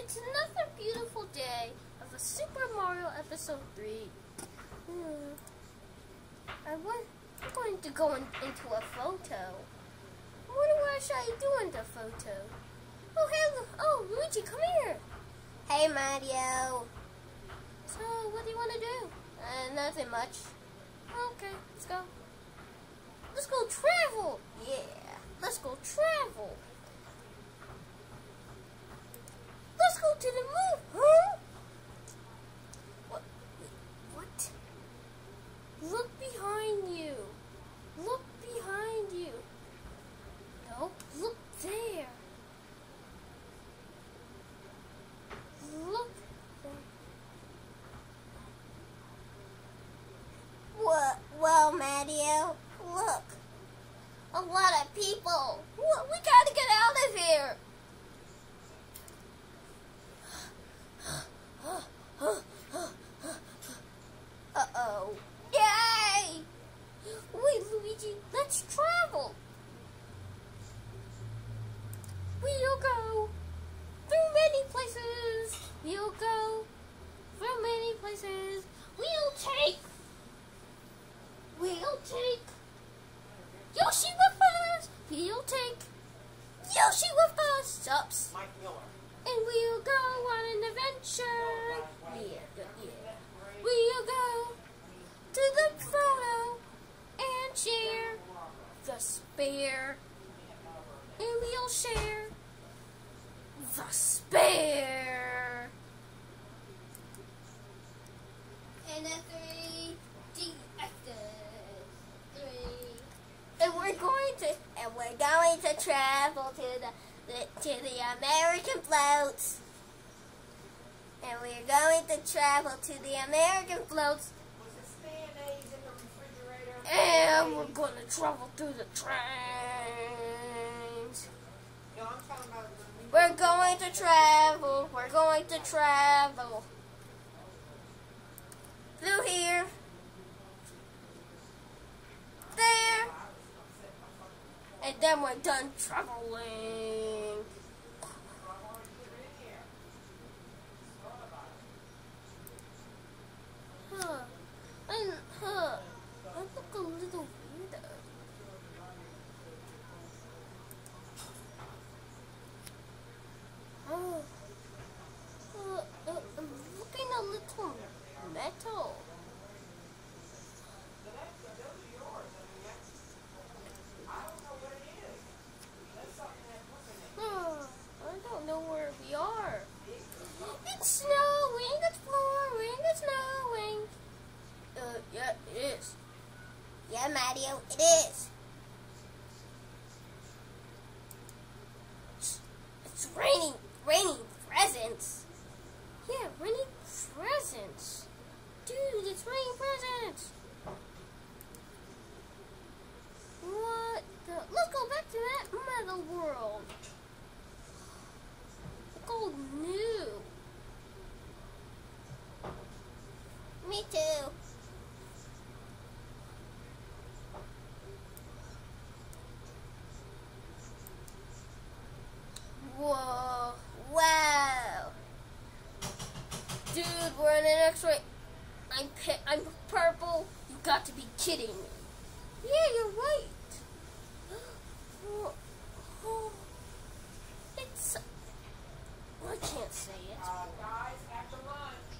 It's another beautiful day of the Super Mario Episode 3. I'm going to go into a photo. I wonder what should I do in the photo. Oh, hey, Luigi, come here. Hey, Mario. So, what do you want to do? Nothing much. Okay, let's go. Let's go travel. Yeah, let's go travel. Let's go to the moon, huh? What? Look behind you. Look behind you. No, look there. Look there. What? Well, Mario, look. A lot of people. We gotta get out of here. Uh-oh. Yay! Wait, Luigi, let's travel. We'll go through many places. We'll go through many places. We'll take Yoshi with us. We'll take Yoshi with us. Ups. Mike Miller. And we'll go on an adventure. Yeah. We'll go to the photo and share the spare. And we'll share the spare. And the 3D actors. 3. And we're going to travel to the American floats. And we're going to travel to the American floats. Was this mayonnaise in the refrigerator? And we're going to travel through the trains. No, I'm talking about We're going to travel. We're going to travel. Through here. There. And then we're done traveling. I look a little weird. I'm looking a little metal. I don't know where we are. It's snowing, it's pouring, it's snowing. Yeah, it is. Yeah, Mario, it is. It's raining presents. Yeah, raining presents. Dude, it's raining presents. What the? Let's go back to that metal world. Look all new. Me too. Whoa. Wow. Dude, we're in an X-ray. I'm purple. You got to be kidding me. Yeah, you're right. It's... I can't say it. guys, after lunch.